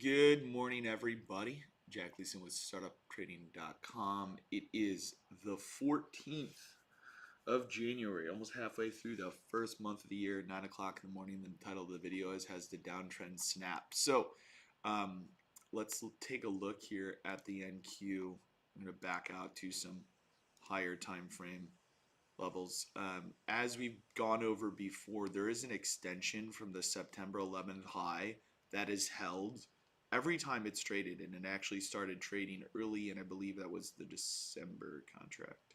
Good morning, everybody. Jack Leeson with StartupTrading.com. It is the 14th of January, almost halfway through the first month of the year, 9 o'clock in the morning. The title of the video has the downtrend snap. So um, let's take a look here at the NQ. I'm going to back out to some higher time frame levels. As we've gone over before, there is an extension from the September 11th high that is held every time it's traded, and it actually started trading early, and I believe that was the December contract.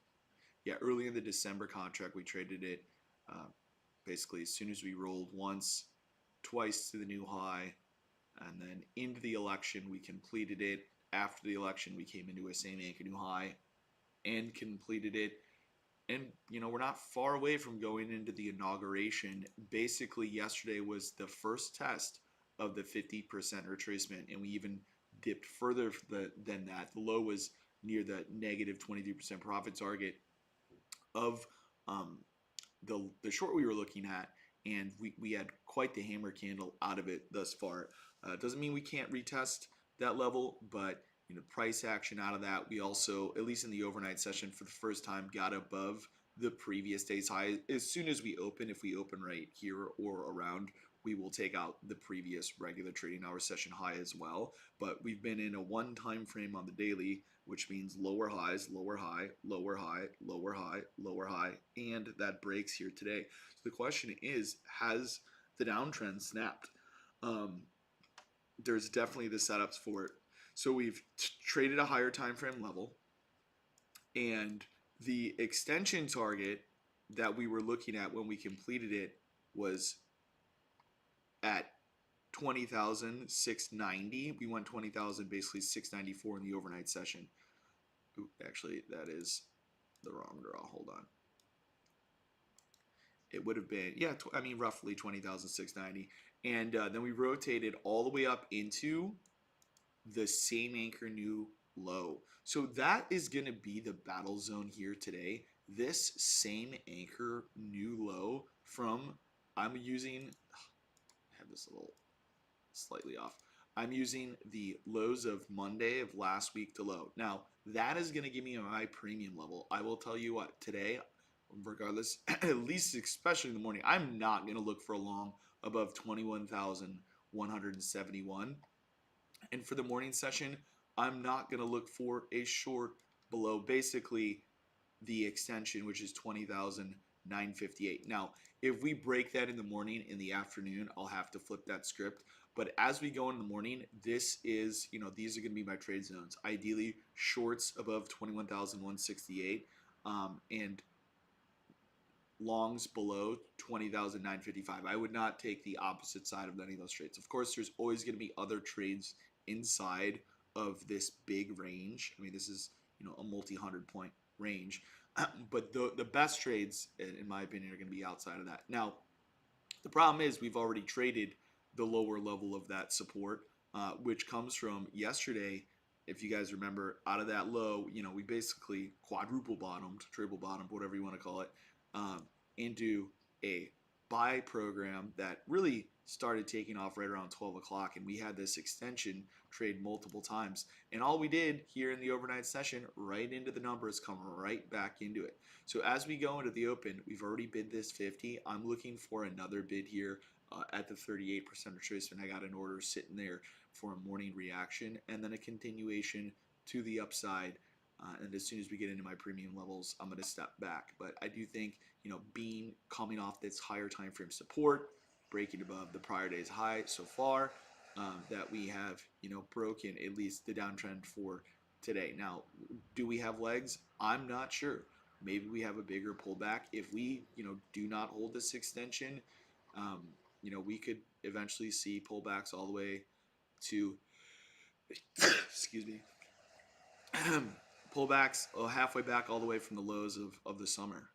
Yeah, early in the December contract, we traded it uh, basically as soon as we rolled once, twice to the new high, and then into the election, we completed it. After the election, we came into a same anchor new high and completed it. And we're not far away from going into the inauguration. Basically, yesterday was the first test of the 50% retracement, and we even dipped further than that. The low was near the negative 23% profit target of the short we were looking at, and we had quite the hammer candle out of it thus far. Doesn't mean we can't retest that level, but price action out of that. We also, at least in the overnight session, for the first time got above the previous day's high. As soon as we open, if we open right here or around, we will take out the previous regular trading hour session high as well. But we've been in a one time frame on the daily, which means lower highs, lower high, lower high, lower high, lower high, and that breaks here today. So the question is, has the downtrend snapped? There's definitely the setups for it. So we've traded a higher time frame level, and the extension target that we were looking at when we completed it was at 20,690. We went 20,000, basically 694 in the overnight session. Ooh, actually, that is the wrong draw. Hold on. It would have been, yeah, roughly 20,690. And then we rotated all the way up into the same anchor new low. So that is going to be the battle zone here today. This same anchor new low from, I'm using, I have this a little slightly off. I'm using the lows of Monday of last week to low. Now, that is going to give me my premium level. I will tell you what, today, regardless, at least especially in the morning, I'm not going to look for a long above 21,171. And for the morning session, I'm not going to look for a short below basically the extension, which is 20,958. Now, if we break that in the morning, in the afternoon, I'll have to flip that script. But as we go in the morning, this is, these are going to be my trade zones. Ideally, shorts above 21,168 and longs below 20,955. I would not take the opposite side of any of those trades. Of course, there's always going to be other trades inside of this big range. I mean, this is, a multi-hundred point range. But the best trades, in my opinion, are going to be outside of that. Now, the problem is we've already traded the lower level of that support, which comes from yesterday. If you guys remember, out of that low, we basically quadruple bottomed, triple bottomed, whatever you want to call it, into a buy program that really started taking off right around 12 o'clock, and we had this extension trade multiple times, and all we did here in the overnight session, right into the numbers, come right back into it. So as we go into the open, we've already bid this 50. I'm looking for another bid here at the 38% retracement. I got an order sitting there for a morning reaction, and then a continuation to the upside. And as soon as we get into my premium levels, I'm going to step back. But I do think, coming off this higher time frame support, breaking above the prior day's high so far, that we have, broken at least the downtrend for today. Now, do we have legs? I'm not sure. Maybe we have a bigger pullback. If we, do not hold this extension, we could eventually see pullbacks all the way to, excuse me, pullbacks halfway back all the way from the lows of the summer.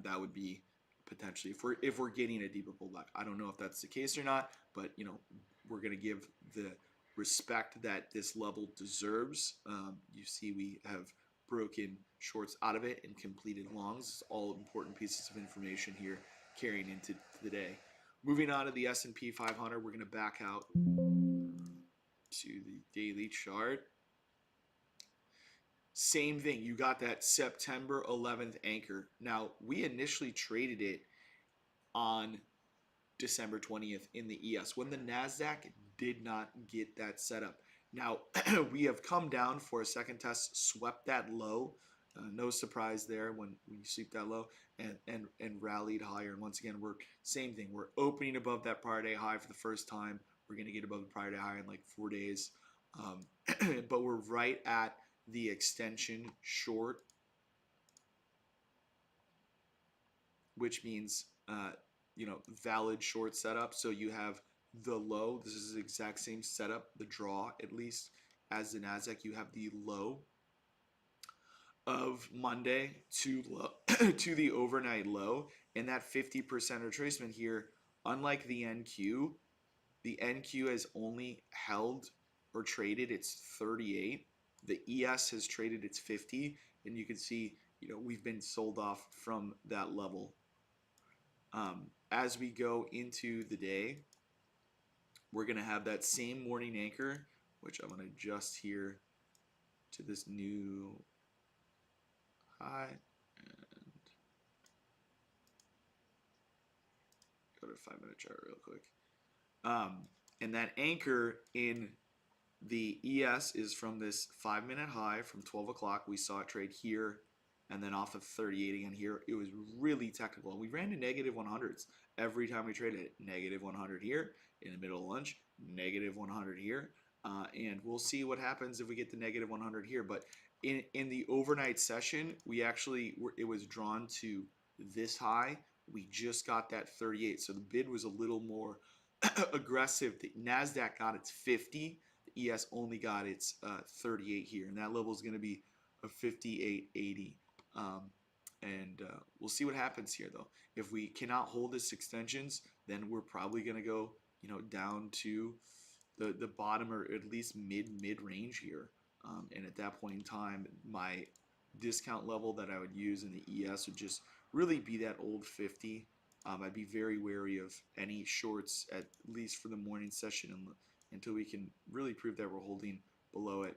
That would be potentially if we're getting a deeper pullback. I don't know if that's the case or not, but we're going to give the respect that this level deserves. You see, we have broken shorts out of it and completed longs. All important pieces of information here carrying into the day. Moving on to the S&P 500, we're going to back out to the daily chart. Same thing. You got that September 11th anchor. Now, we initially traded it on December 20th in the ES when the NASDAQ did not get that set up. Now, we have come down for a second test, swept that low. No surprise there when you sweep that low and rallied higher. And once again, we're same thing. We're opening above that prior day high for the first time. We're going to get above the prior day high in like 4 days. But we're right at the extension short, which means valid short setup. So you have the low. This is the exact same setup, the draw at least, as the NASDAQ. You have the low of Monday to to the overnight low, and that 50% retracement here. Unlike the NQ has only held or traded its 38. The ES has traded its 50, and you can see we've been sold off from that level. As we go into the day, we're going to have that same morning anchor, which I'm going to adjust here to this new high and go to 5-minute chart real quick. And that anchor in the ES is from this 5-minute high from 12 o'clock. We saw it trade here and then off of 38 again here. It was really technical. And we ran to negative 100s every time we traded it. Negative 100 here in the middle of lunch, negative 100 here. And we'll see what happens if we get the negative 100 here. But in the overnight session, it was drawn to this high. We just got that 38. So the bid was a little more aggressive. The NASDAQ got its 50. The ES only got its 38 here. And that level is going to be a 58.80. We'll see what happens here, though. If we cannot hold this extensions, then we're probably going to go, down to the bottom or at least mid range here. And at that point in time, my discount level that I would use in the ES would just really be that old 50. I'd be very wary of any shorts, at least for the morning session, until we can really prove that we're holding below it,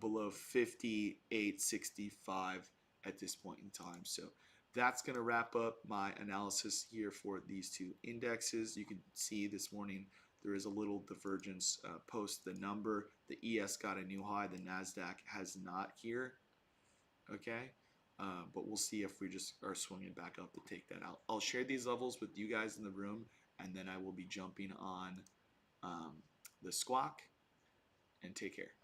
below 58.65 at this point in time. So that's going to wrap up my analysis here for these two indexes. You can see this morning there is a little divergence post the number. The ES got a new high. The NASDAQ has not here. Okay. But we'll see if we just are swinging back up to take that out. I'll share these levels with you guys in the room, and then I will be jumping on the squawk. And take care.